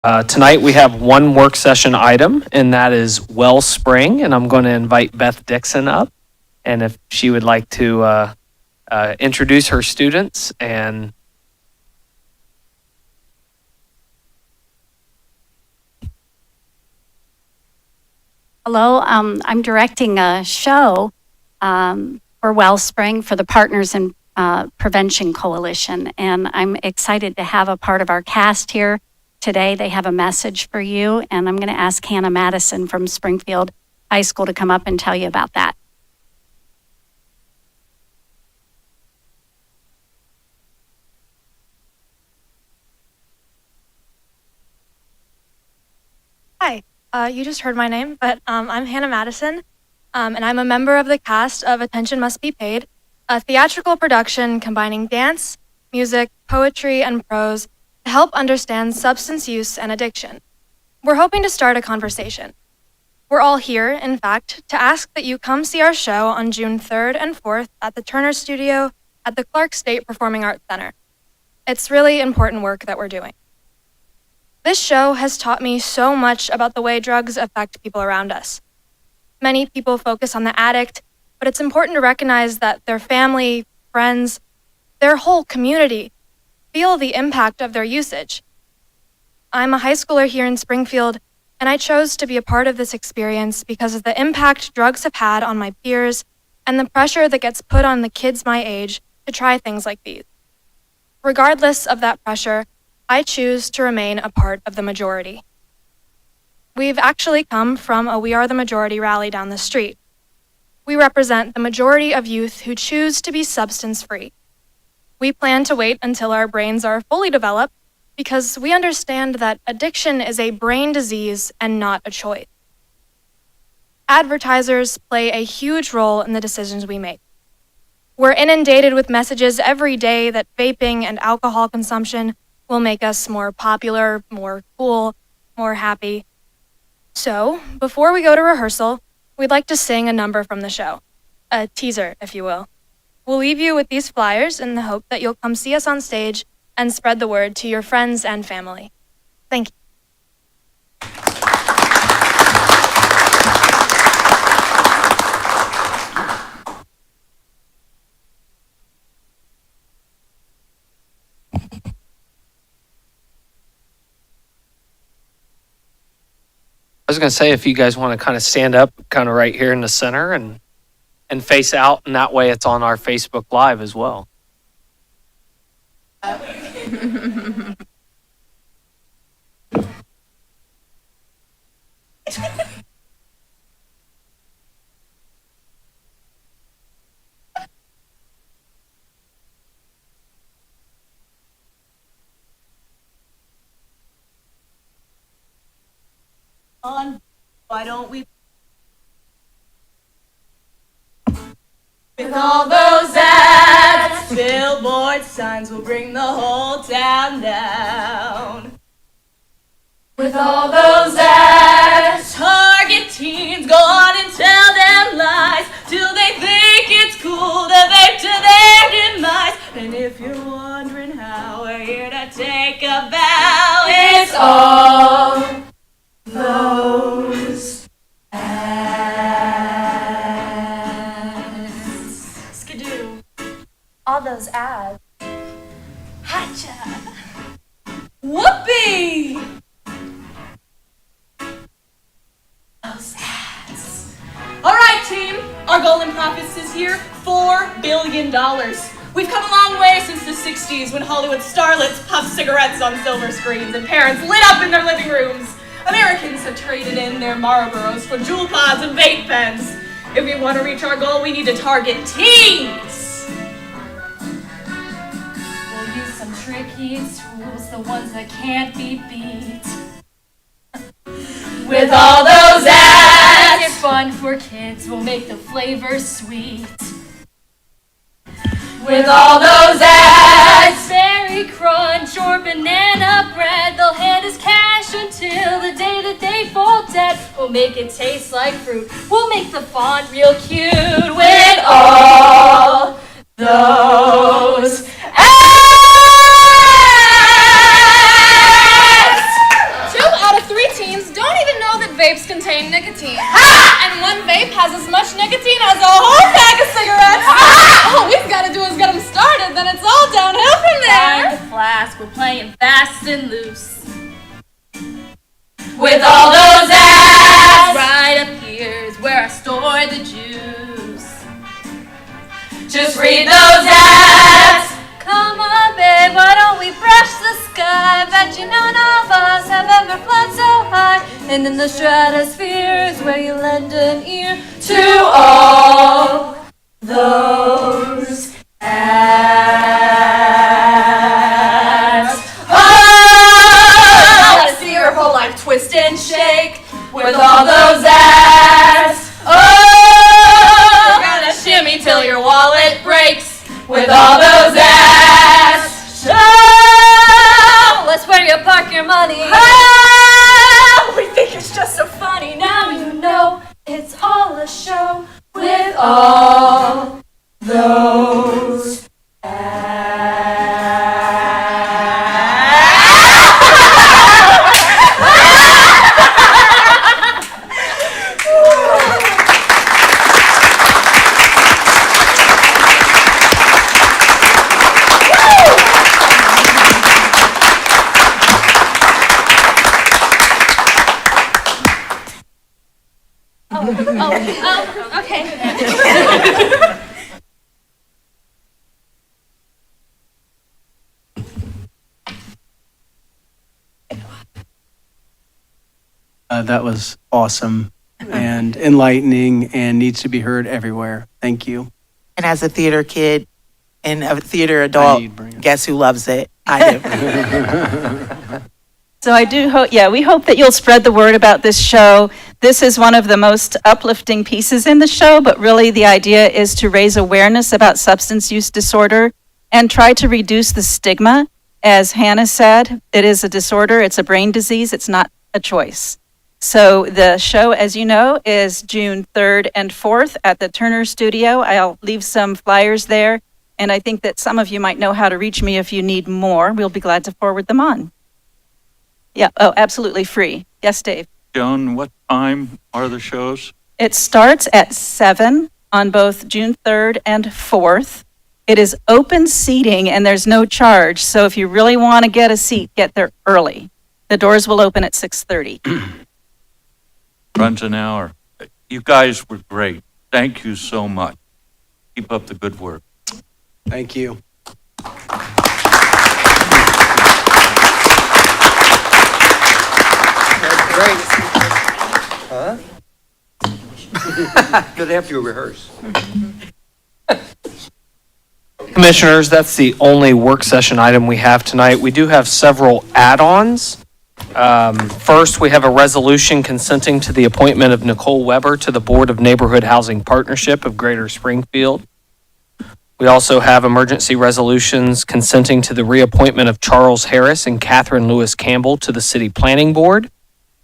Tonight we have one work session item, and that is Wellspring, and I'm going to invite Beth Dixon up, and if she would like to introduce her students and Hello, I'm directing a show for Wellspring for the Partners in Prevention Coalition, and I'm excited to have a part of our cast here today. They have a message for you, and I'm going to ask Hannah Madison from Springfield High School to come up and tell you about that. Hi, you just heard my name, but I'm Hannah Madison, and I'm a member of the cast of Attention Must Be Paid, a theatrical production combining dance, music, poetry, and prose to help understand substance use and addiction. We're hoping to start a conversation. We're all here, in fact, to ask that you come see our show on June 3rd and 4th at the Turner Studio at the Clark State Performing Arts Center. It's really important work that we're doing. This show has taught me so much about the way drugs affect people around us. Many people focus on the addict, but it's important to recognize that their family, friends, their whole community feel the impact of their usage. I'm a high schooler here in Springfield, and I chose to be a part of this experience because of the impact drugs have had on my peers and the pressure that gets put on the kids my age to try things like these. Regardless of that pressure, I choose to remain a part of the majority. We've actually come from a We Are the Majority rally down the street. We represent the majority of youth who choose to be substance-free. We plan to wait until our brains are fully developed because we understand that addiction is a brain disease and not a choice. Advertisers play a huge role in the decisions we make. We're inundated with messages every day that vaping and alcohol consumption will make us more popular, more cool, more happy. So, before we go to rehearsal, we'd like to sing a number from the show. A teaser, if you will. We'll leave you with these flyers in the hope that you'll come see us on stage and spread the word to your friends and family. Thank you. I was going to say, if you guys want to kind of stand up kind of right here in the center and face out, and that way it's on our Facebook Live as well. Why don't we? With all those ads, billboard signs will bring the whole town down. With all those ads, target teens go on and tell them lies till they think it's cool to vape to their demise. And if you're wondering how, we're here to take a bow. It's all those ads. Skidoo. All those ads. Hatcha. Whoopee! Those ads. All right, team. Our goal in profits this year, $4 billion. We've come a long way since the 60s when Hollywood starlets puffed cigarettes on silver screens and parents lit up in their living rooms. Americans have traded in their Marlboros for jewel pods and vape pens. If we want to reach our goal, we need to target teens. We'll use some tricky tools, the ones that can't be beat. With all those ads, It's fun for kids, we'll make the flavor sweet. with all those ads, Berry crunch or banana bread, they'll hand us cash until the day that they fall dead. We'll make it taste like fruit, we'll make the font real cute. with all those ads. vapes contain nicotine. And one vape has as much nicotine as a whole pack of cigarettes. All we've got to do is get them started, then it's all downhill from there. Find the flask, we're playing fast and loose. With all those ads, Right up here is where I store the juice. just read those ads. Come on, babe, why don't we brush the sky? Bet you none of us have ever flown so high. And in the stratosphere is where you lend an ear To all those ads. Oh, I want to see your whole life twist and shake with all those ads. Oh, you're gonna shimmy till your wallet breaks with all those ads. Show Let's where you park your money. how we think it's just so funny. Now you know it's all a show with all those Okay. That was awesome and enlightening and needs to be heard everywhere. Thank you. And as a theater kid and a theater adult, need bring it. guess who loves it? I do. So I do hope, we hope that you'll spread the word about this show. This is one of the most uplifting pieces in the show, but really the idea is to raise awareness about substance use disorder and try to reduce the stigma. As Hannah said, it is a disorder, it's a brain disease, it's not a choice. So the show, as you know, is June 3rd and 4th at the Turner Studio. I'll leave some flyers there, and I think that some of you might know how to reach me if you need more. We'll be glad to forward them on. Yeah, oh, absolutely free. Yes, Dave. Joan, what time are the shows? It starts at 7 on both June 3rd and 4th. It is open seating and there's no charge. So if you really want to get a seat, get there early. The doors will open at 6:30. Runs an hour. You guys were great. Thank you so much. Keep up the good work. Thank you. Great. Huh? Because they have to rehearse. Commissioners, that's the only work session item we have tonight. We do have several add-ons. First, we have a resolution consenting to the appointment of Nicole Weber to the Board of Neighborhood Housing Partnership of Greater Springfield. We also have emergency resolutions consenting to the reappointment of Charles Harris and Catherine Lewis Campbell to the City Planning Board,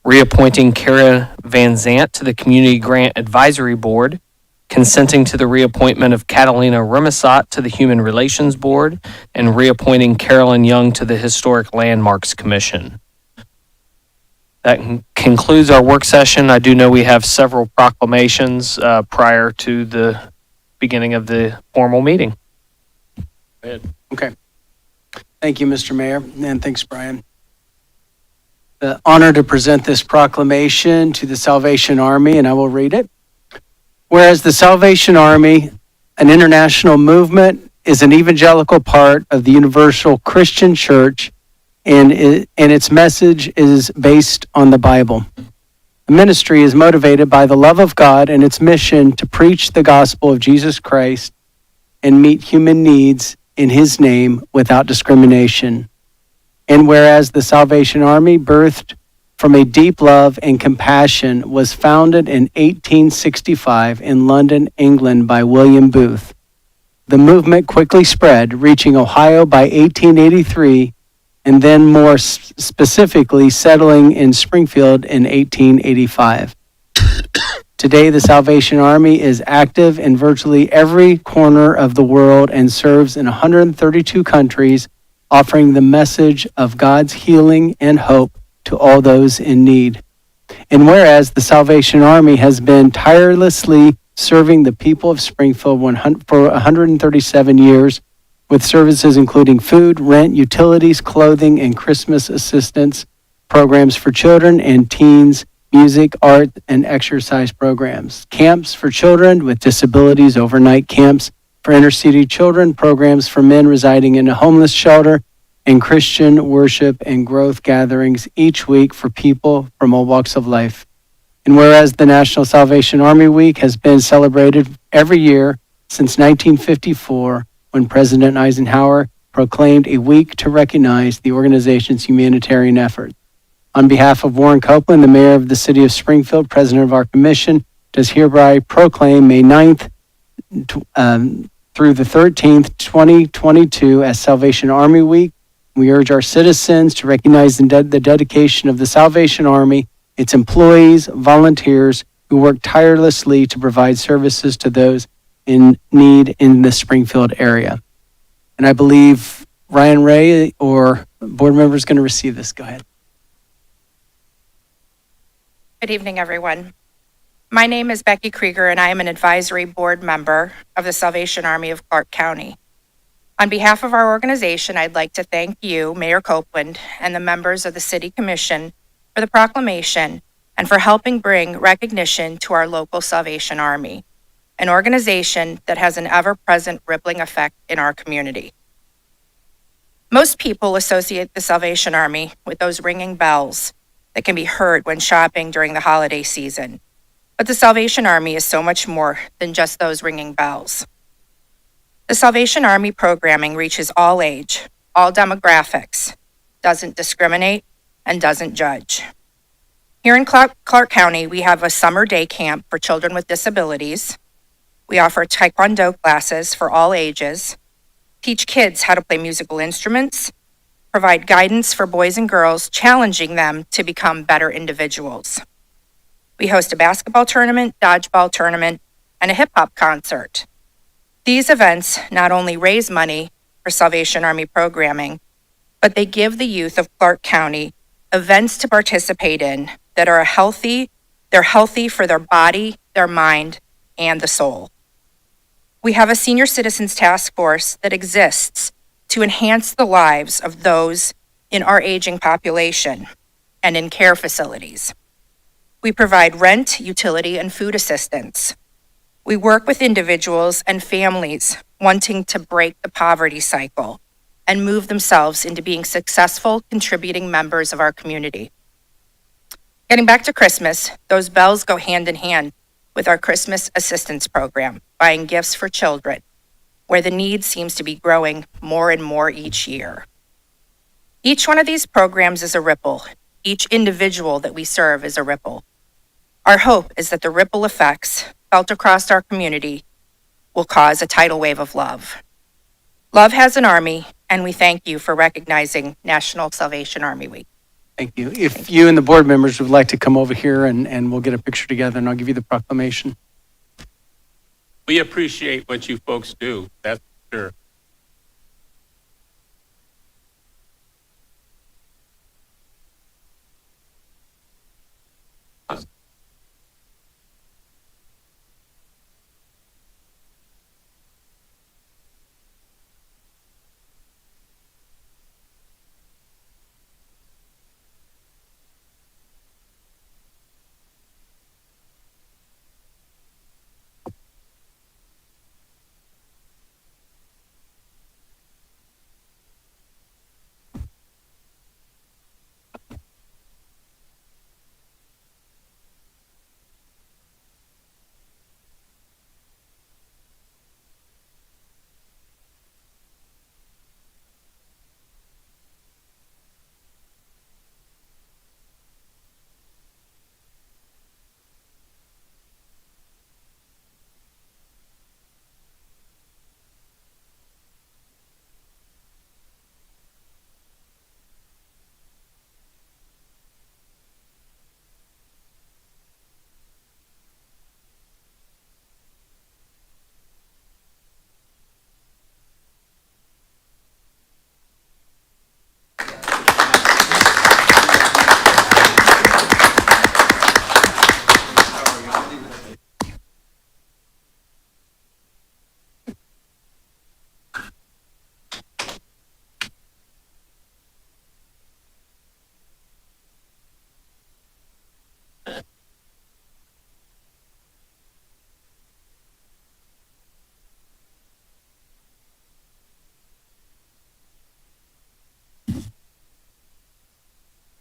reappointing Kara Van Zant to the Community Grant Advisory Board, consenting to the reappointment of Catalina Remisat to the Human Relations Board, and reappointing Carolyn Young to the Historic Landmarks Commission. That concludes our work session. I do know we have several proclamations prior to the beginning of the formal meeting. Okay. Thank you, Mr. Mayor, and thanks, Brian. The honor to present this proclamation to the Salvation Army, and I will read it. Whereas the Salvation Army, an international movement, is an evangelical part of the Universal Christian Church, and its message is based on the Bible. The ministry is motivated by the love of God and its mission to preach the gospel of Jesus Christ and meet human needs in His name without discrimination. And whereas the Salvation Army, birthed from a deep love and compassion, was founded in 1865 in London, England by William Booth. The movement quickly spread, reaching Ohio by 1883, and then more specifically settling in Springfield in 1885. Today, the Salvation Army is active in virtually every corner of the world and serves in 132 countries, offering the message of God's healing and hope to all those in need. And whereas the Salvation Army has been tirelessly serving the people of Springfield for 137 years with services including food, rent, utilities, clothing, and Christmas assistance programs for children and teens, music, art, and exercise programs, camps for children with disabilities, overnight camps for inner-city children, programs for men residing in a homeless shelter, and Christian worship and growth gatherings each week for people from all walks of life. And whereas the National Salvation Army Week has been celebrated every year since 1954, when President Eisenhower proclaimed a week to recognize the organization's humanitarian efforts. On behalf of Warren Copeland, the mayor of the city of Springfield, president of our commission, does hereby proclaim May 9th through the 13th, 2022 as Salvation Army Week. We urge our citizens to recognize the dedication of the Salvation Army, its employees, volunteers who work tirelessly to provide services to those in need in the Springfield area. And I believe Ryan Ray or board member is going to receive this. Go ahead. Good evening, everyone. My name is Becky Krieger, and I am an advisory board member of the Salvation Army of Clark County. On behalf of our organization, I'd like to thank you, Mayor Copeland, and the members of the City Commission for the proclamation and for helping bring recognition to our local Salvation Army, an organization that has an ever-present rippling effect in our community. Most people associate the Salvation Army with those ringing bells that can be heard when shopping during the holiday season. But the Salvation Army is so much more than just those ringing bells. The Salvation Army programming reaches all age, all demographics, doesn't discriminate, and doesn't judge. Here in Clark County, we have a summer day camp for children with disabilities. We offer Taekwondo classes for all ages, teach kids how to play musical instruments, provide guidance for boys and girls, challenging them to become better individuals. We host a basketball tournament, dodgeball tournament, and a hip-hop concert. These events not only raise money for Salvation Army programming, but they give the youth of Clark County events to participate in that are healthy for their body, their mind, and the soul. We have a senior citizens task force that exists to enhance the lives of those in our aging population and in care facilities. We provide rent, utility, and food assistance. We work with individuals and families wanting to break the poverty cycle and move themselves into being successful, contributing members of our community. Getting back to Christmas, those bells go hand in hand with our Christmas assistance program, buying gifts for children, where the need seems to be growing more and more each year. Each one of these programs is a ripple. Each individual that we serve is a ripple. Our hope is that the ripple effects felt across our community will cause a tidal wave of love. Love has an army, and we thank you for recognizing National Salvation Army Week. Thank you. If you and the board members would like to come over here and we'll get a picture together and I'll give you the proclamation. We appreciate what you folks do, that's for sure.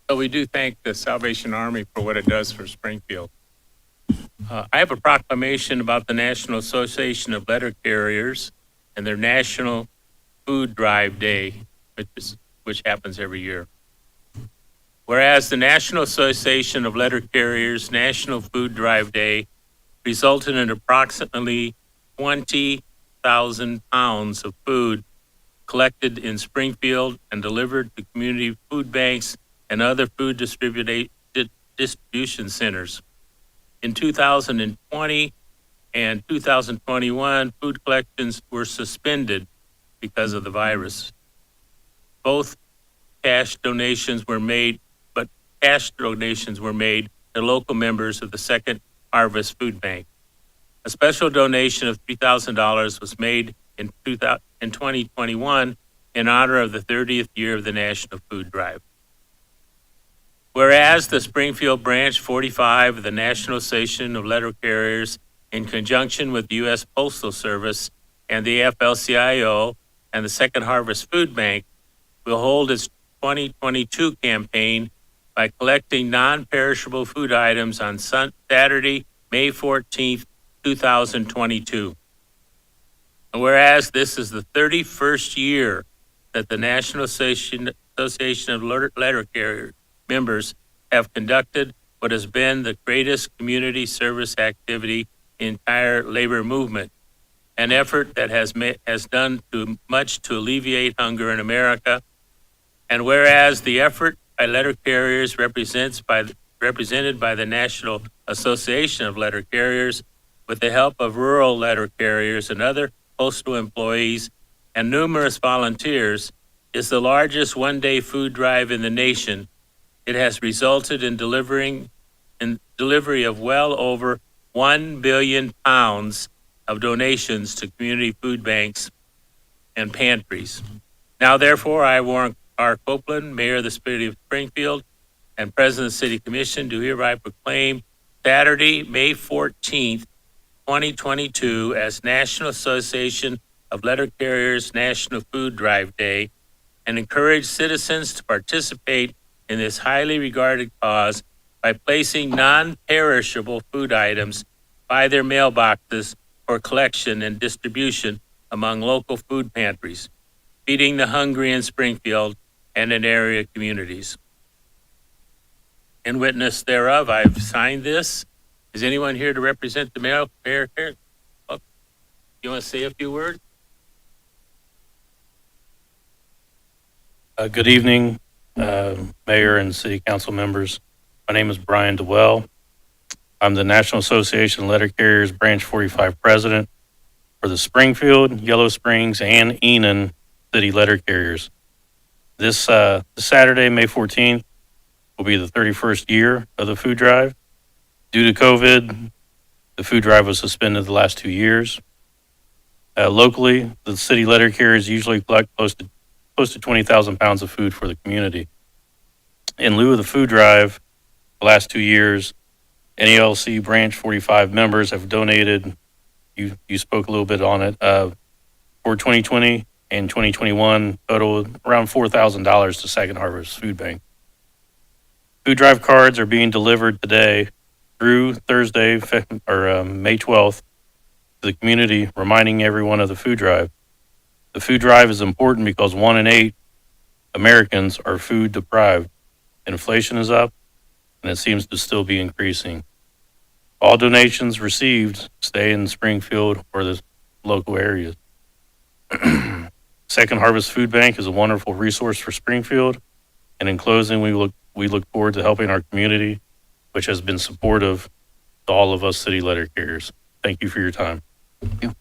So we do thank the Salvation Army for what it does for Springfield. I have a proclamation about the National Association of Letter Carriers and their National Food Drive Day, which happens every year. Whereas the National Association of Letter Carriers National Food Drive Day resulted in approximately 20,000 pounds of food collected in Springfield and delivered to community food banks and other food distribution centers. In 2020 and 2021, food collections were suspended because of the virus. Both cash donations were made to local members of the Second Harvest Food Bank. A special donation of $3,000 was made in 2021 in honor of the 30th year of the National Food Drive. Whereas the Springfield Branch 45 of the National Association of Letter Carriers, in conjunction with the U.S. Postal Service and the AFL-CIO and the Second Harvest Food Bank, will hold its 2022 campaign by collecting non-perishable food items on Saturday, May 14th, 2022. And whereas this is the 31st year that the National Association of Letter Carriers members have conducted what has been the greatest community service activity in the entire labor movement, an effort that has done much to alleviate hunger in America. And whereas the effort by letter carriers represented by the National Association of Letter Carriers, with the help of rural letter carriers and other postal employees and numerous volunteers, is the largest one-day food drive in the nation. It has resulted in delivery of well over 1 billion pounds of donations to community food banks and pantries. Now, therefore, I, Warren R. Copeland, Mayor of the City of Springfield and President of the City Commission, do hereby proclaim Saturday, May 14th, 2022 as National Association of Letter Carriers National Food Drive Day, and encourage citizens to participate in this highly regarded cause by placing non-perishable food items by their mailboxes for collection and distribution among local food pantries, feeding the hungry in Springfield and in area communities. In witness thereof, I've signed this. Is anyone here to represent the mayor? Oh, you want to say a few words? Good evening, Mayor and City Council members. My name is Brian Dewell. I'm the National Association of Letter Carriers Branch 45 President for the Springfield, Yellow Springs, and Enon City Letter Carriers. This Saturday, May 14th, will be the 31st year of the food drive. Due to COVID, the food drive was suspended the last 2 years. Locally, the city letter carriers usually collect close to 20,000 pounds of food for the community. In lieu of the food drive, the last 2 years, NALC Branch 45 members have donated, you spoke a little bit on it, for 2020 and 2021, total around $4,000 to Second Harvest Food Bank. Food drive cards are being delivered today through Thursday, May 12th, to the community, reminding everyone of the food drive. The food drive is important because 1 in 8 Americans are food deprived. Inflation is up, and it seems to still be increasing. All donations received stay in Springfield or the local areas. Second Harvest Food Bank is a wonderful resource for Springfield. And in closing, we look forward to helping our community, which has been supportive to all of us city letter carriers. Thank you for your time. Thank you.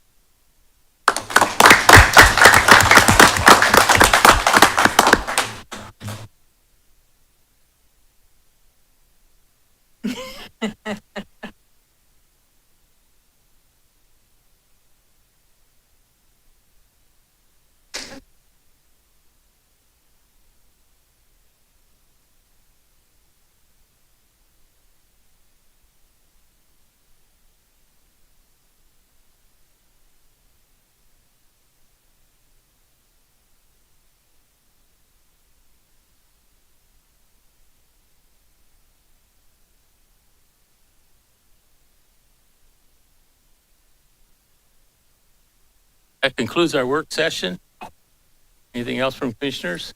That concludes our work session. Anything else from commissioners?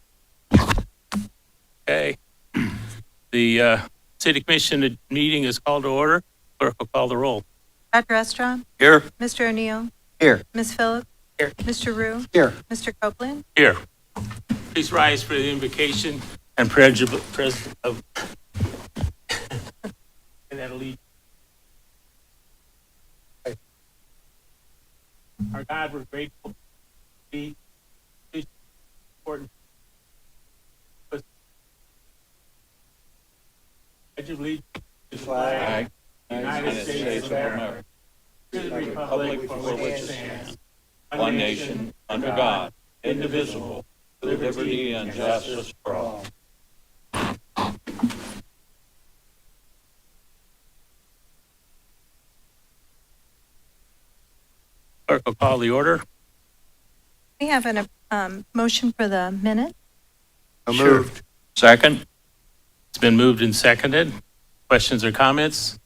Okay. The city commission meeting is called to order. Clerk will call the roll. Dr. Estrom, Here. Mr. O'Neill, Here. Ms. Phillips, Here. Mr. Rue, Here. Mr. Copeland. Here. Please rise for the invocation and pledge of and that allegiance. Our God, we're grateful to be important. Pledge of allegiance to the flag of the United States of America, to the republic for which it stands, one nation, under God, indivisible, with liberty and justice for all. Clerk will call the order. We have a motion for the minute. So moved. Second. It's been moved and seconded. Questions or comments?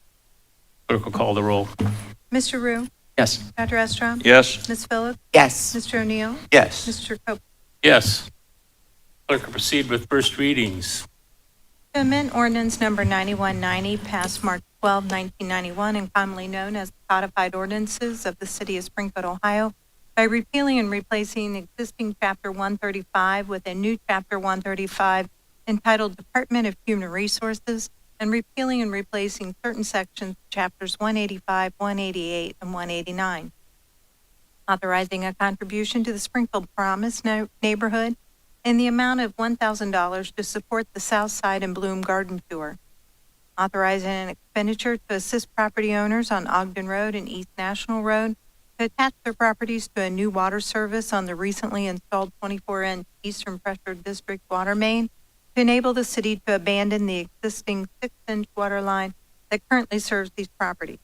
Clerk will call the roll. Mr. Rue, Yes. Dr. Estrom, Yes. Ms. Phillips, Yes. Mr. O'Neill, Yes. Mr. Copeland. Yes. Clerk will proceed with first readings. To amend ordinance number 9190 passed March 12, 1991, and commonly known as the codified ordinances of the city of Springfield, Ohio, by repealing and replacing existing Chapter 135 with a new Chapter 135 entitled Department of Human Resources, and repealing and replacing certain sections of Chapters 185, 188, and 189. Authorizing a contribution to the Springfield Promise neighborhood in the amount of $1,000 to support the South Side and Bloom Garden Tour. Authorizing an expenditure to assist property owners on Ogden Road and East National Road to attach their properties to a new water service on the recently installed 24-inch Eastern Pressure District water main to enable the city to abandon the existing 6-inch water line that currently serves these properties.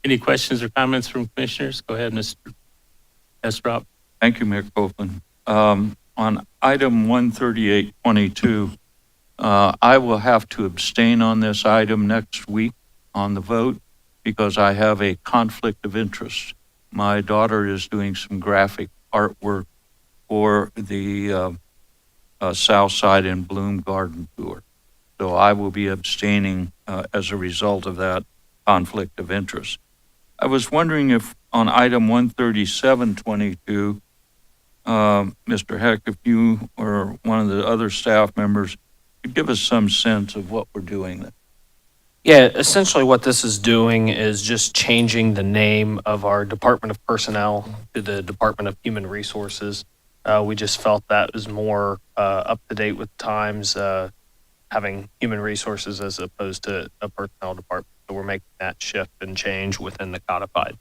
Any questions or comments from commissioners? Go ahead, Mr. Estrop. Thank you, Mayor Copeland. On item 13822, I will have to abstain on this item next week on the vote because I have a conflict of interest. My daughter is doing some graphic artwork for the South Side and Bloom Garden Tour. So I will be abstaining as a result of that conflict of interest. I was wondering if on item 13722, Mr. Heck, if you or one of the other staff members could give us some sense of what we're doing there. Yeah, essentially what this is doing is just changing the name of our Department of Personnel to the Department of Human Resources. We just felt that was more up to date with times, having human resources as opposed to a personnel department. So we're making that shift and change within the codified.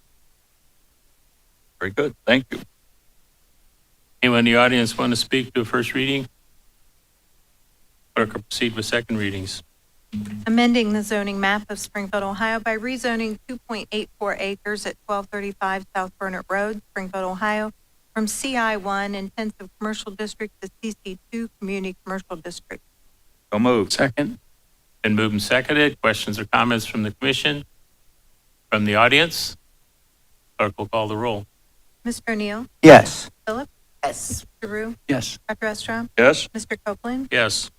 Very good. Thank you. Anyone in the audience want to speak to a first reading? Clerk will proceed with second readings. Amending the zoning map of Springfield, Ohio by rezoning 2.84 acres at 1235 South Burnett Road, Springfield, Ohio, from CI1 Intensive Commercial District to CC2 Community Commercial District. So moved. Second. Been moved and seconded. Questions or comments from the commission? From the audience? Clerk will call the roll. Mr. O'Neill, Yes. Phillips, Yes. Mr. Rue, Yes. Dr. Estrom, Yes. Mr. Copeland. Yes.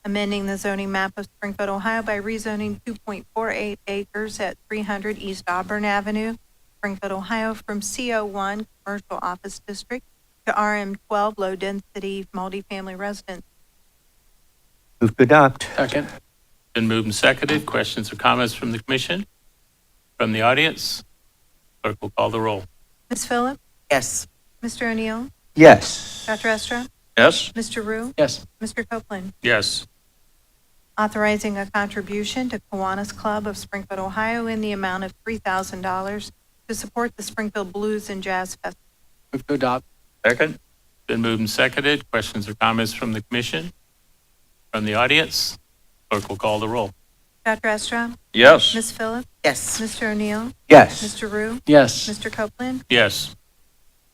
Amending the zoning map of Springfield, Ohio by rezoning 2.48 acres at 300 East Auburn Avenue, Springfield, Ohio, from CO1 Commercial Office District to RM12 Low Density Multifamily Residence. Move to adopt. Second. Been moved and seconded. Questions or comments from the commission? From the audience? Clerk will call the roll. Ms. Phillips, Yes. Mr. O'Neill, Yes. Dr. Estrom, Yes. Mr. Rue, Yes. Mr. Copeland. Yes. Authorizing a contribution to Kiwanis Club of Springfield, Ohio in the amount of $3,000 to support the Springfield Blues and Jazz Festival. Move to adopt. Second. Been moved and seconded. Questions or comments from the commission? From the audience? Clerk will call the roll. Dr. Estrom, Yes. Ms. Phillips, Yes. Mr. O'Neill, Yes. Mr. Rue, Yes. Mr. Copeland. Yes.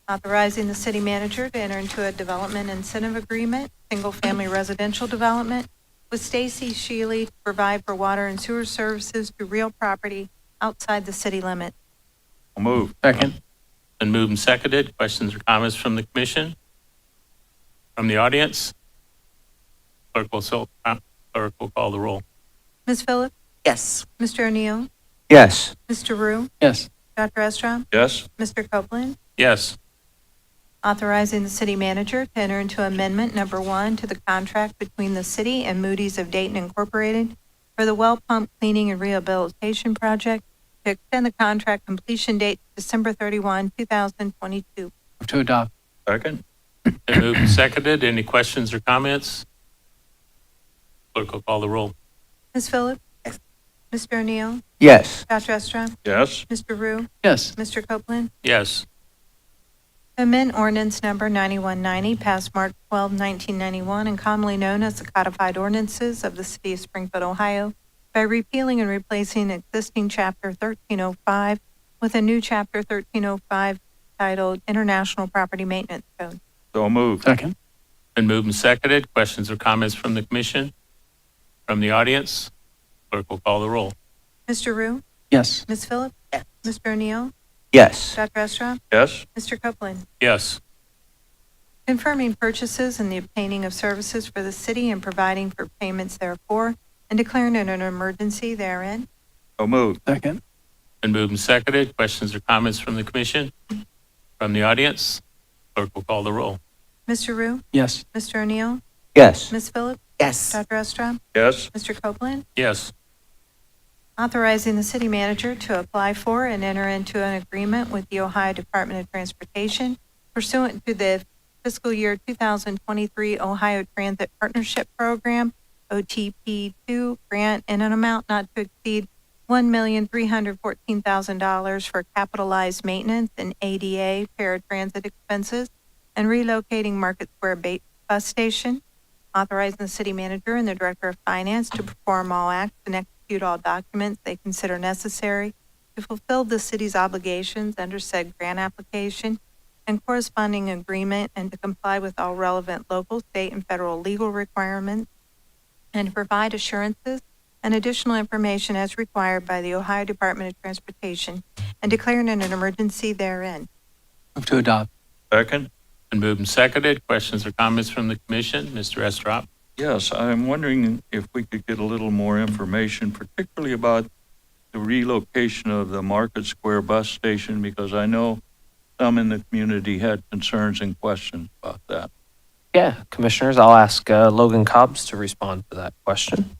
Authorizing the city manager to enter into a development incentive agreement, single-family residential development, with Stacy Shealy to provide for water and sewer services to real property outside the city limit. I'll move. Second. Been moved and seconded. Questions or comments from the commission? From the audience? Clerk will call the roll. Ms. Phillips? Yes. Mr. O'Neill? Yes. Mr. Rue? Yes. Dr. Estrop? Yes. Mr. Copeland? Yes. Authorizing the city manager to enter into amendment number 1 to the contract between the city and Moody's of Dayton Incorporated for the well pump cleaning and rehabilitation project to extend the contract completion date to December 31, 2022. Move to adopt. Second. Been moved and seconded. Any questions or comments? Clerk will call the roll. Ms. Phillips? Yes. Mr. O'Neill? Yes. Dr. Estrop? Yes. Mr. Rue? Yes. Mr. Copeland? Yes. Amend ordinance number 9190, passed March 12, 1991, and commonly known as the codified ordinances of the city of Springfield, Ohio, by repealing and replacing existing chapter 1305 with a new chapter 1305 titled International Property Maintenance Code. So moved. Second. Been moved and seconded. Questions or comments from the commission? From the audience? Clerk will call the roll. Mr. Rue? Yes. Ms. Phillips? Yes. Mr. O'Neill? Yes. Dr. Estrop? Yes. Mr. Copeland? Yes. Confirming purchases and the obtaining of services for the city and providing for payments therefor, and declaring it an emergency therein. So moved. Second. Been moved and seconded. Questions or comments from the commission? From the audience? Clerk will call the roll. Mr. Rue? Yes. Mr. O'Neill? Yes. Ms. Phillips? Yes. Dr. Estrop? Yes. Mr. Copeland? Yes. Authorizing the city manager to apply for and enter into an agreement with the Ohio Department of Transportation pursuant to the fiscal year 2023 Ohio Transit Partnership Program, OTP2, grant in an amount not to exceed $1,314,000 for capitalized maintenance and ADA paratransit expenses and relocating Market Square Bus Station. Authorizing the city manager and the director of finance to perform all acts and execute all documents they consider necessary to fulfill the city's obligations under said grant application and corresponding agreement, and to comply with all relevant local, state, and federal legal requirements, and to provide assurances and additional information as required by the Ohio Department of Transportation, and declaring an emergency therein. Move to adopt. Second. Been moved and seconded. Questions or comments from the commission? Mr. Estrop? Yes, I'm wondering if we could get a little more information, particularly about the relocation of the Market Square bus station, because I know some in the community had concerns and questions about that. Yeah, commissioners, I'll ask Logan Cobbs to respond to that question.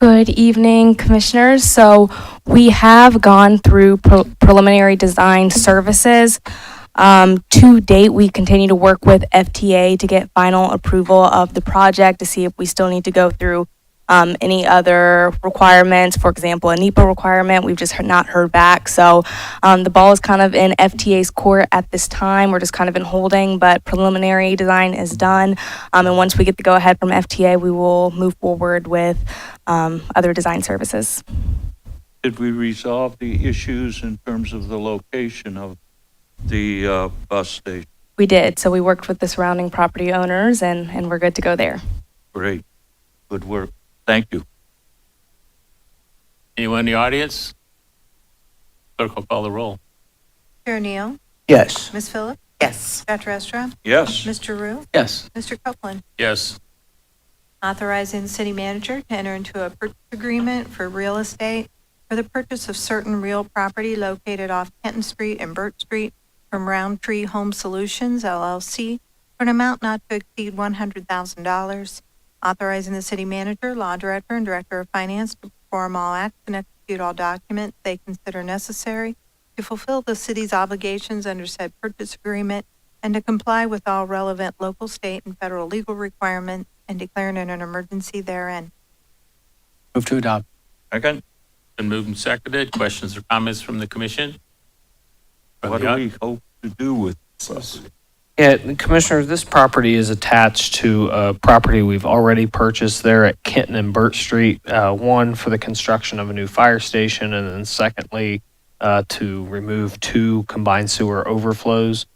Good evening, commissioners. So we have gone through preliminary design services. To date, we continue to work with FTA to get final approval of the project to see if we still need to go through any other requirements. For example, a NEPA requirement, we've just not heard back. So the ball is kind of in FTA's court at this time. We're just kind of in holding, but preliminary design is done. And once we get the go-ahead from FTA, we will move forward with other design services. Did we resolve the issues in terms of the location of the bus station? We did. So we worked with the surrounding property owners and we're good to go there. Great. Good work. Thank you. Anyone in the audience? Clerk will call the roll. Mr. O'Neill? Yes. Ms. Phillips? Yes. Dr. Estrop? Yes. Mr. Rue? Yes. Mr. Copeland? Yes. Authorizing the city manager to enter into a purchase agreement for real estate for the purchase of certain real property located off Kenton Street and Burt Street from Roundtree Home Solutions, LLC, for an amount not to exceed $100,000. Authorizing the city manager, law director, and director of finance to perform all acts and execute all documents they consider necessary to fulfill the city's obligations under said purchase agreement and to comply with all relevant local, state, and federal legal requirements, and declaring it an emergency therein. Move to adopt. Second. Been moved and seconded. Questions or comments from the commission? From What the do we hope to do with this? Yeah, Commissioner, this property is attached to a property we've already purchased there at Kenton and Burt Streat. One, for the construction of a new fire station, and then secondly, to remove 2 combined sewer overflows.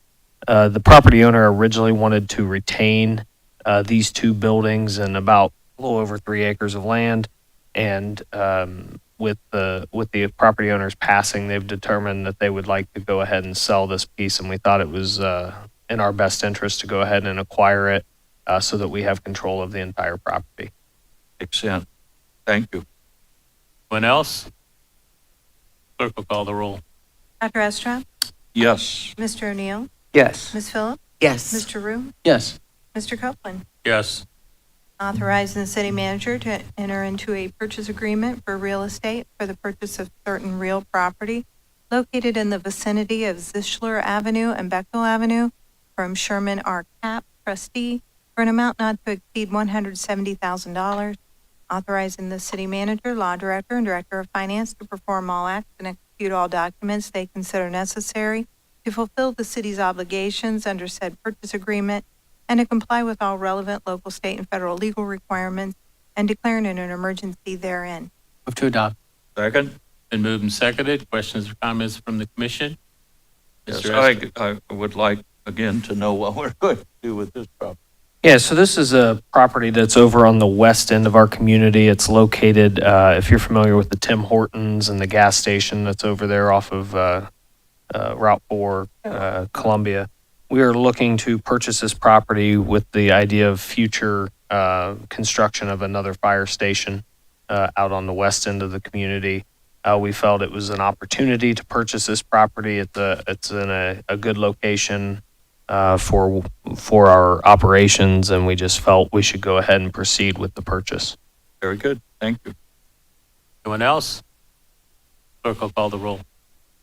The property owner originally wanted to retain these 2 buildings and about a little over 3 acres of land. And with the property owners passing, they've determined that they would like to go ahead and sell this piece, and we thought it was in our best interest to go ahead and acquire it so that we have control of the entire property. Makes sense. Thank you. Anyone else? Clerk will call the roll. Dr. Estrop, Yes. Mr. O'Neill, Yes. Ms. Phillips, Yes. Mr. Rue, Yes. Mr. Copeland. Yes. Authorizing the city manager to enter into a purchase agreement for real estate for the purchase of certain real property located in the vicinity of Zischler Avenue and Bechtel Avenue from Sherman R. Cap, trustee, for an amount not to exceed $170,000. Authorizing the city manager, law director, and director of finance to perform all acts and execute all documents they consider necessary to fulfill the city's obligations under said purchase agreement and to comply with all relevant local, state, and federal legal requirements and declaring an emergency therein. Move to adopt. Second? Been moved and seconded. Questions or comments from the commission? Yes, Mr. Esther. I would like, again, to know what we're going to do with this property. Yeah, so this is a property that's over on the west end of our community. It's located, if you're familiar with the Tim Hortons and the gas station that's over there off of Route 4, Columbia. We are looking to purchase this property with the idea of future construction of another fire station out on the west end of the community. We felt it was an opportunity to purchase this property. It's in a good location for our operations, and we just felt we should go ahead and proceed with the purchase. Very good. Thank you. Anyone else? Clerk will call the roll.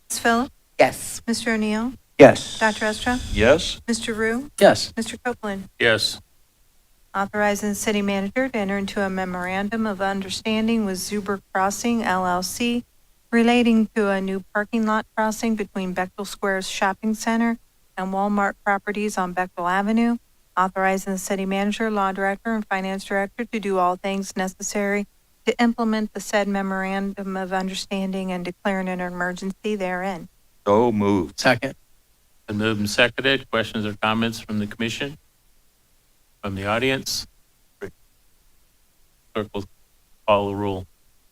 Ms. Phillips, Yes. Mr. O'Neill, Yes. Dr. Estrop, Yes? Mr. Rue, Yes. Mr. Copeland. Yes. Authorizing the city manager to enter into a memorandum of understanding with Zuber Crossing LLC relating to a new parking lot crossing between Bechtel Squares Shopping Center and Walmart properties on Bechtel Avenue. Authorizing the city manager, law director, and finance director to do all things necessary to implement the said memorandum of understanding and declaring an emergency therein. So moved. Second. Been moved and seconded. Questions or comments from the commission? From the audience? Clerk will call the roll.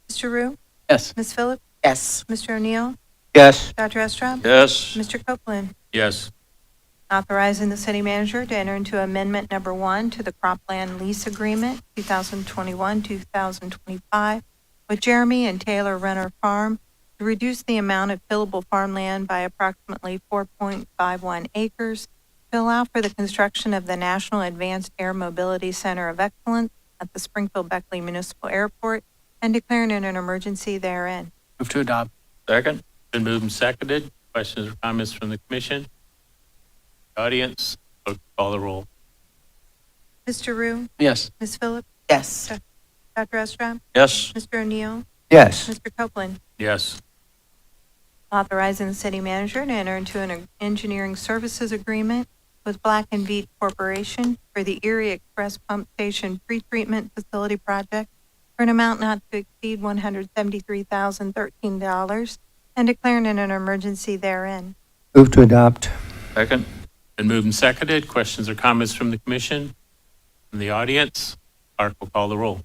Mr. Rue, Yes. Ms. Phillips, Yes. Mr. O'Neill, Yes. Dr. Estrop, Yes? Mr. Copeland. Yes. Authorizing the city manager to enter into amendment number 1 to the cropland lease agreement 2021-2025 with Jeremy and Taylor Renner Farm to reduce the amount of tillable farmland by approximately 4.51 acres to allow for the construction of the National Advanced Air Mobility Center of Excellence at the Springfield Beckley Municipal Airport and declaring an emergency therein. Move to adopt. Second? Been moved and seconded. Questions or comments from the commission? Audience? Clerk will call the roll. Mr. Rue, Yes. Ms. Phillips, Yes. Dr. Estrop, Yes? Mr. O'Neill, Yes. Mr. Copeland. Yes. Authorizing the city manager to enter into an engineering services agreement with Black & Veatch Corporation for the Erie Express Pump Station Pretreatment Facility Project for an amount not to exceed $173,013 and declaring an emergency therein. Move to adopt. Second? Been moved and seconded. Questions or comments from the commission? From the audience? Clerk will call the roll.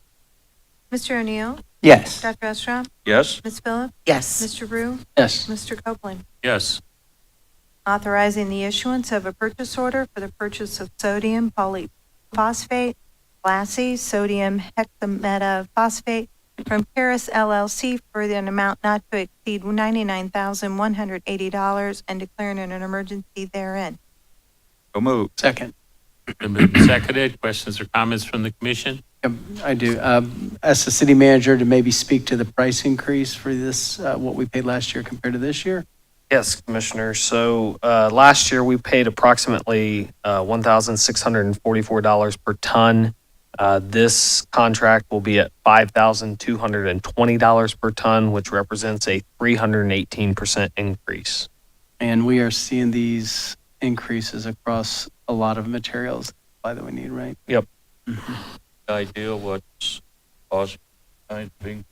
Mr. O'Neill, Yes. Dr. Estrop, Yes? Ms. Phillips, Yes. Mr. Rue, Yes. Mr. Copeland. Yes. Authorizing the issuance of a purchase order for the purchase of sodium polyphosphate, glassy sodium hexametaphosphate from Paris LLC for an amount not to exceed $99,180 and declaring an emergency therein. So moved. Second. Been moved and seconded. Questions or comments from the commission? I do. Ask the city manager to maybe speak to the price increase for this, what we paid last year compared to this year. Yes, Commissioner. So last year we paid approximately $1,644 per ton. This contract will be at $5,220 per ton, which represents a 318% increase. And we are seeing these increases across a lot of materials that we need, right? Yep. Idea what's causing kind of increase?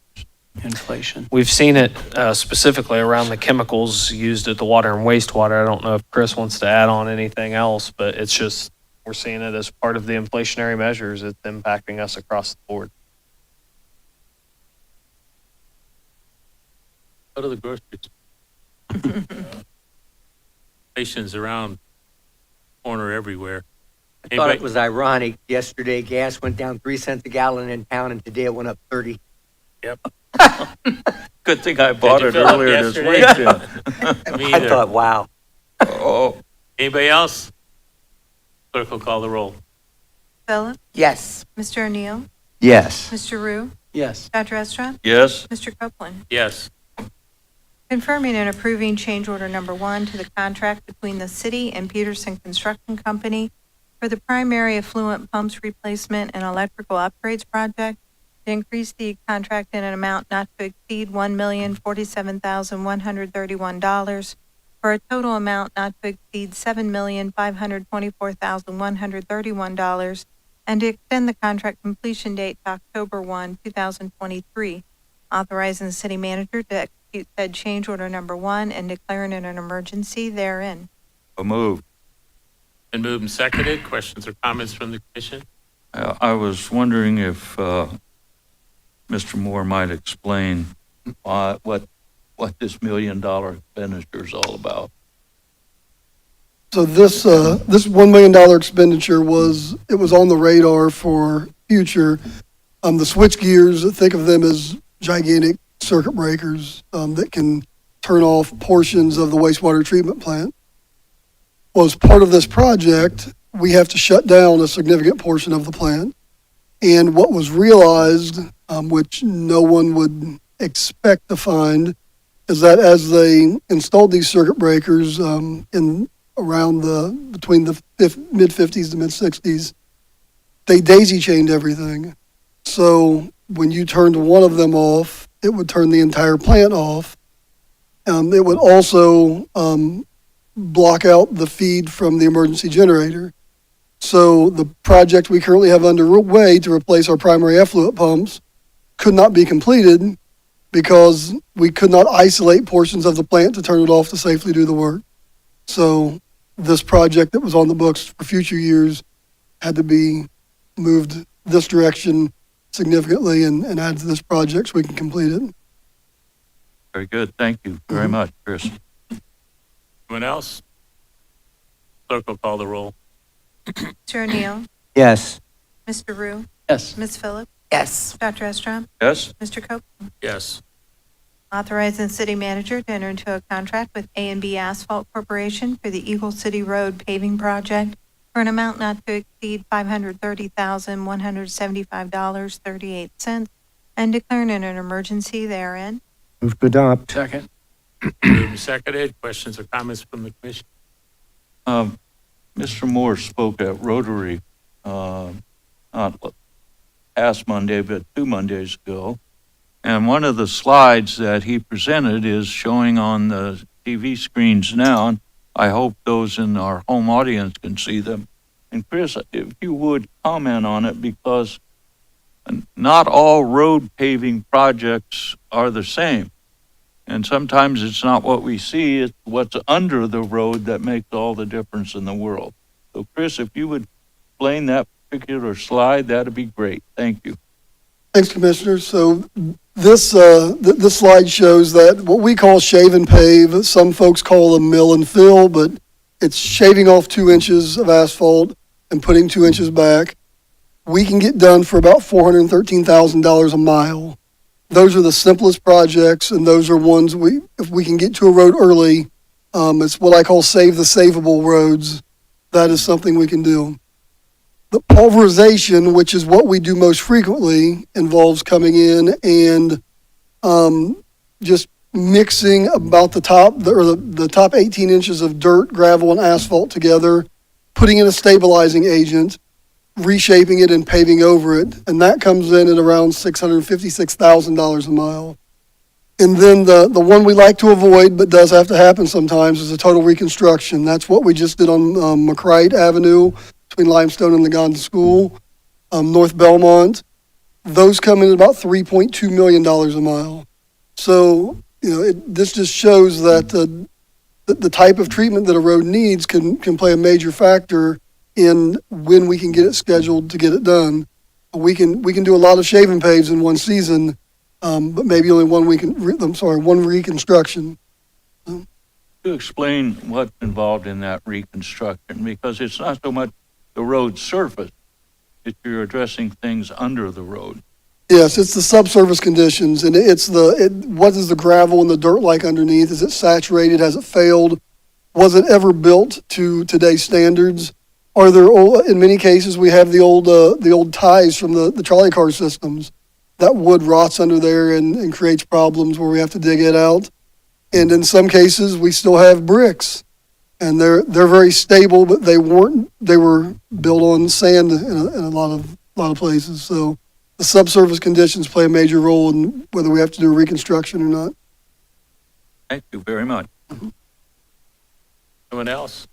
Inflation. We've seen it specifically around the chemicals used at the water and wastewater. I don't know if Chris wants to add on anything else, but it's just, we're seeing it as part of the inflationary measures. It's impacting us across the board. Go to the grocery store. Stations around corner everywhere. I thought it was ironic. Yesterday, gas went down 3 cents a gallon in town, and today it went up 30. Yep. Good thing I bought you it fill up earlier this week. yesterday? Me I either. thought, wow. Oh, Anybody else? Clerk will call the roll. Philip, Yes. Mr. O'Neill, Yes. Mr. Rue, Yes. Dr. Estra, yes, Mr. Copeland. Yes. Confirming and approving change order number 1 to the contract between the city and Peterson Construction Company for the primary affluent pumps replacement and electrical upgrades project to increase the contract in an amount not to exceed $1,047,131 for a total amount not to exceed $7,524,131 and to extend the contract completion date to October 1, 2023, authorizing the city manager to execute said change order number 1 and declaring it an emergency therein. a move. Been moved and seconded. Questions or comments from the commission? I was wondering if Mr. Moore might explain what this $1 million expenditure is all about. So this $1 million expenditure was on the radar for future. The switch gears, think of them as gigantic circuit breakers that can turn off portions of the wastewater treatment plant. Well, as part of this project, we have to shut down a significant portion of the plant. And what was realized, which no one would expect to find, is that as they installed these circuit breakers between the mid-50s to mid-60s, they daisy-chained everything. So when you turned one of them off, it would turn the entire plant off. It would also block out the feed from the emergency generator. So the project we currently have underway to replace our primary effluent pumps could not be completed because we could not isolate portions of the plant to turn it off to safely do the work. So this project that was on the books for future years had to be moved this direction significantly and add to this project so we can complete it. Very good. Thank you very much, Chris. Anyone else? Clerk will call the roll. Mr. O'Neill, Yes. Mr. Rue, Yes. Ms. Phillips, Yes. Dr. Estra, Yes, Mr. Copeland. Yes. Authorizing the city manager to enter into a contract with A&B Asphalt Corporation for the Eagle City Road paving project for an amount not to exceed $530,175.38 and declaring it an emergency therein. Move to adopt. Second. Moved and seconded. Questions or comments from the commission? Mr. Moore spoke at Rotary, not past Monday, but 2 Mondays ago. And one of the slides that he presented is showing on the TV screens now. And I hope those in our home audience can see them. And Chris, if you would comment on it, because not all road paving projects are the same. And sometimes it's not what we see, it's what's under the road that makes all the difference in the world. So Chris, if you would explain that particular slide, that'd be great. Thank you. Thanks, Commissioner. So this slide shows that what we call shave and pave, some folks call a mill and fill, but it's shaving off 2 inches of asphalt and putting 2 inches back. We can get done for about $413,000 a mile. Those are the simplest projects, and those are ones if we can get to a road early, it's what I call save the savable roads. That is something we can do. The pulverization, which is what we do most frequently, involves coming in and just mixing about the top 18 inches of dirt, gravel, and asphalt together, putting in a stabilizing agent, reshaping it and paving over it, and that comes in at around $656,000 a mile. And then the one we like to avoid, but does have to happen sometimes, is a total reconstruction. That's what we just did on McCrite Avenue between Limestone and Legonda School, North Belmont. Those come in at about $3.2 million a mile. So, this just shows that the type of treatment that a road needs can play a major factor in when we can get it scheduled to get it done. We can do a lot of shave and paves in one season, but maybe only one one reconstruction. To explain what's involved in that reconstruction, because it's not so much the road surface, it's you're addressing things under the road. Yes, it's the subsurface conditions, and what is the gravel and the dirt like underneath? Is it saturated? Has it failed? Was it ever built to today's standards? Are there, in many cases, we have the old ties from the trolley car systems. That wood rots under there and creates problems where we have to dig it out. And in some cases, we still have bricks, and they're very stable, but they were built on sand in a lot of places. So the subsurface conditions play a major role in whether we have to do a reconstruction or not. Thank you very much. Anyone else?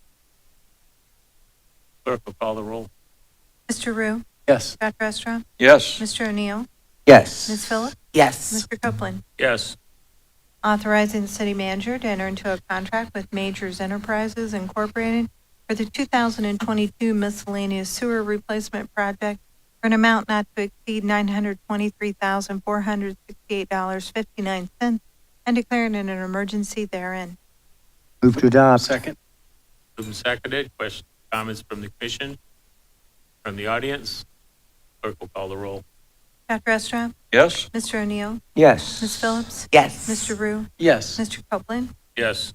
Clerk will call the roll. Mr. Rue? Yes. Dr. Estrom? Yes. Mr. O'Neill? Yes. Ms. Phillips? Yes. Mr. Copeland? Yes. Authorizing the city manager to enter into a contract with Majors Enterprises Incorporated for the 2022 miscellaneous sewer replacement project for an amount not to exceed $923,468.59 and declaring it an emergency therein. Move to adopt. Second. Moved and seconded. Questions, comments from the commission? From the audience? Clerk will call the roll. Dr. Estrom? Yes. Mr. O'Neill? Yes. Ms. Phillips? Yes. Mr. Rue? Yes. Mr. Copeland? Yes.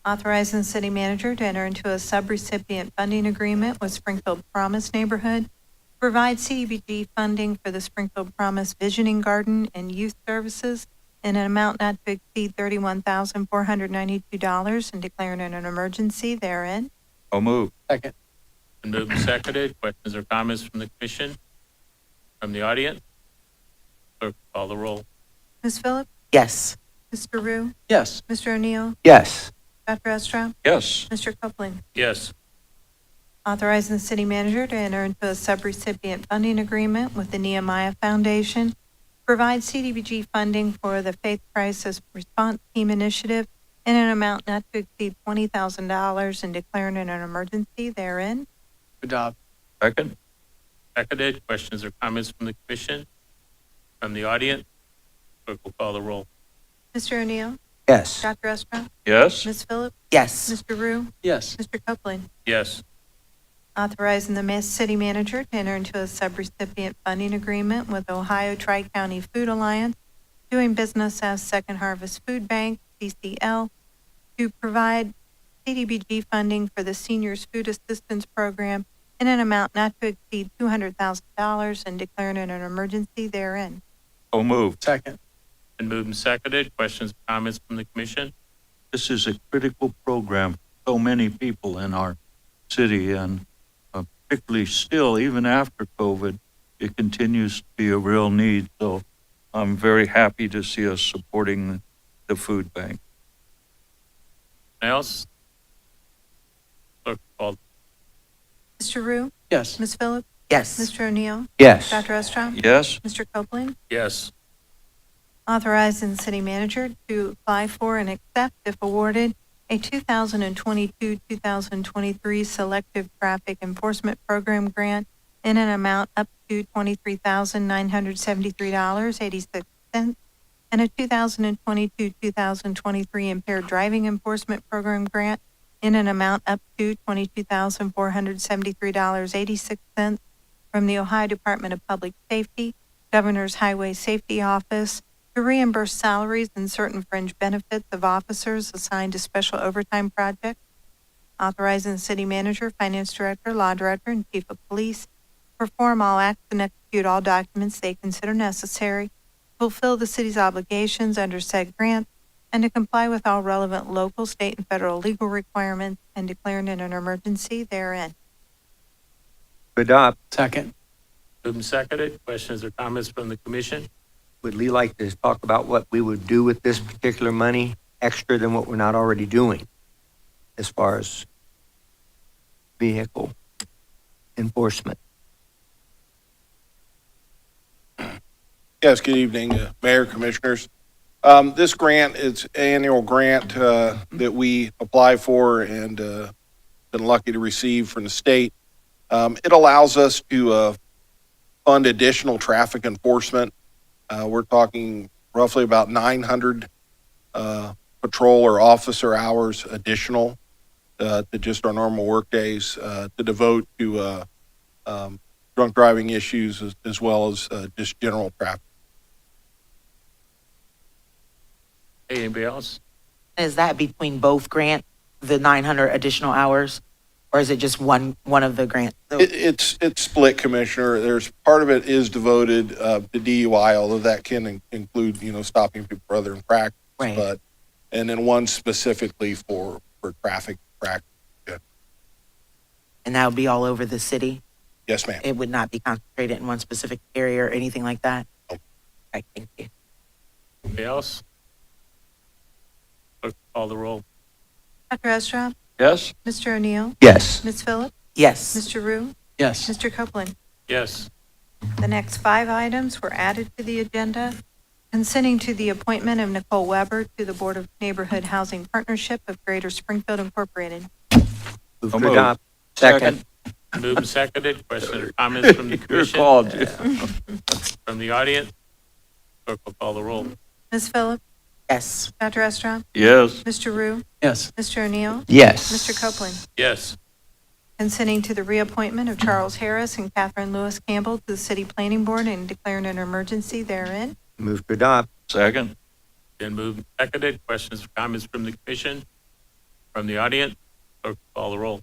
Authorizing the city manager to enter into a subrecipient funding agreement with Springfield Promise Neighborhood to provide CDBG funding for the Springfield Promise Visioning Garden and Youth Services in an amount not to exceed $31,492 and declaring it an emergency therein. I'll move. Second. Been moved and seconded. Questions or comments from the commission? From the audience? Clerk will call the roll. Ms. Phillips? Yes. Mr. Rue? Yes. Mr. O'Neill? Yes. Dr. Estrom? Yes. Mr. Copeland? Yes. Authorizing the city manager to enter into a subrecipient funding agreement with the Nehemiah Foundation to provide CDBG funding for the Faith Crisis Response Team Initiative in an amount not to exceed $20,000 and declaring it an emergency therein. Adopt. Second. Seconded. Questions or comments from the commission? From the audience? Clerk will call the roll. Mr. O'Neill? Yes. Dr. Estrom? Yes. Ms. Phillips? Yes. Mr. Rue? Yes. Mr. Copeland? Yes. Authorizing the city manager to enter into a subrecipient funding agreement with Ohio Tri-County Food Alliance, doing business as Second Harvest Food Bank, CCL, to provide CDBG funding for the Seniors Food Assistance Program in an amount not to exceed $200,000 and declaring it an emergency therein. I'll move. Second. Been moved and seconded. Questions, comments from the commission? This is a critical program for so many people in our city, and particularly still, even after COVID, it continues to be a real need. So I'm very happy to see us supporting the food bank. Anyone else? Clerk will call. Mr. Rue? Yes. Ms. Phillips? Yes. Mr. O'Neill? Yes. Dr. Estrom? Yes. Mr. Copeland? Yes. Authorizing the city manager to apply for and accept, if awarded, a 2022-2023 Selective Traffic Enforcement Program grant in an amount up to $23,973.86 and a 2022-2023 Impaired Driving Enforcement Program grant in an amount up to $22,473.86 from the Ohio Department of Public Safety, Governor's Highway Safety Office, to reimburse salaries and certain fringe benefits of officers assigned to special overtime projects, authorizing the city manager, finance director, law director, and chief of police to perform all acts and execute all documents they consider necessary to fulfill the city's obligations under said grant and to comply with all relevant local, state, and federal legal requirements and declaring it an emergency therein. Adopt. Second. Moved and seconded. Questions or comments from the commission? Would Lee like to talk about what we would do with this particular money extra than what we're not already doing as far as vehicle enforcement? Yes, good evening, Mayor, Commissioners. This grant is an annual grant that we apply for and been lucky to receive from the state. It allows us to fund additional traffic enforcement We're talking roughly about 900 patrol or officer hours additional to just our normal work days to devote to drunk driving issues as well as just general traffic. Hey, anybody else? Is that between both grants, the 900 additional hours, or is it just one of the grants? It's split, Commissioner. There's part of it is devoted to DUI, although that can include, stopping people for other infractions. Right. But, and then one specifically for traffic infractions. Yeah. And that would be all over the city? Yes, ma'am. It would not be concentrated in one specific area or anything like that? Nope. Okay, thank you. Anybody else? Clerk, call the roll. Dr. Estrop, Yes? Mr. O'Neill, Yes. Ms. Phillips, Yes. Mr. Rue, Yes. Mr. Copeland. Yes. The next 5 items were added to the agenda. Consenting to the appointment of Nicole Weber to the Board of Neighborhood Housing Partnership of Greater Springfield Incorporated. Move So to moved. adopt. Second. Moved and seconded. Questions or comments from the You're commission? called. From the audience? Clerk will call the roll. Ms. Phillips, Yes. Dr. Estrop, Yes. Mr. Rue, Yes. Mr. O'Neill, Yes. Mr. Copeland. Yes. Consenting to the reappointment of Charles Harris and Catherine Lewis Campbell to the City Planning Board and declaring an emergency therein. Move to adopt. Second? Then moved and seconded. Questions or comments from the commission? From the audience? Clerk will call the roll.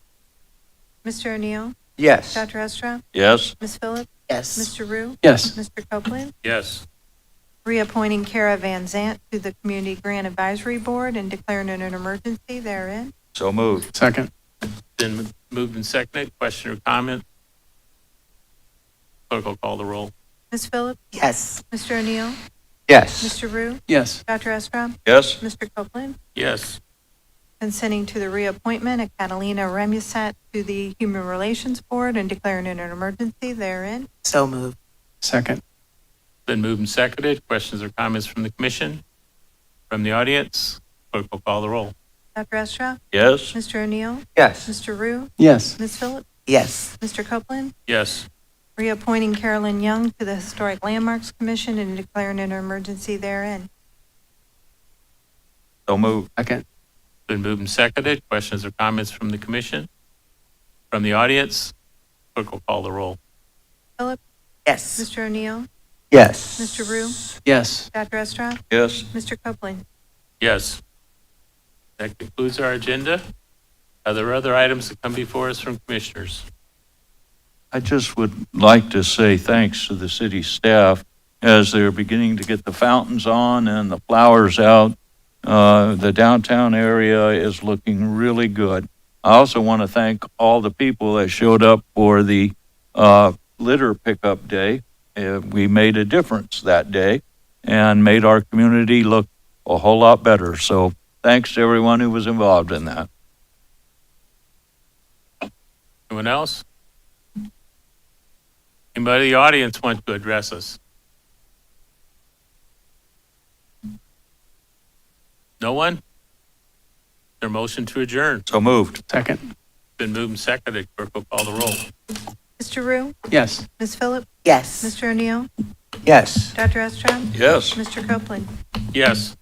Mr. O'Neill, Yes. Dr. Estrop, Yes. Ms. Phillips, Yes. Mr. Rue, Yes. Mr. Copeland. Yes. Reappointing Kara Van Zant to the Community Grant Advisory Board and declaring an emergency therein. So moved. Second. Then moved and seconded. Question or comment? Clerk will call the roll. Ms. Phillips, Yes. Mr. O'Neill, Yes. Mr. Rue, Yes. Dr. Estrop, Yes. Mr. Copeland. Yes. Consenting to the reappointment of Catalina Remusat to the Human Relations Board and declaring an emergency therein. So moved. Second. Then moved and seconded. Questions or comments from the commission? From the audience? Clerk will call the roll. Dr. Estrop, Yes. Mr. O'Neill, Yes. Mr. Rue, Yes. Ms. Phillips, Yes. Mr. Copeland. Yes. Reappointing Carolyn Young to the Historic Landmarks Commission and declaring an emergency therein. So moved. Second. Been moved and seconded. Questions or comments from the commission? From the audience? Clerk will call the roll. Yes. Mr. O'Neill, Yes. Mr. Rue, Yes. Dr. Estrop, Yes. Mr. Copeland. Yes. That concludes our agenda. Are there other items that come before us from commissioners? I just would like to say thanks to the city staff as they're beginning to get the fountains on and the flowers out. The downtown area is looking really good. I also want to thank all the people that showed up for the litter pickup day. We made a difference that day and made our community look a whole lot better. So thanks to everyone who was involved in that. Anyone else? Anybody in the audience want to address us? No one? Their motion to adjourn. So moved. Second. Been moved and seconded. Clerk will call the roll. Mr. Rue, Yes. Ms. Phillips, Yes. Mr. O'Neill, Yes. Dr. Estrop, Yes. Mr. Copeland. Yes.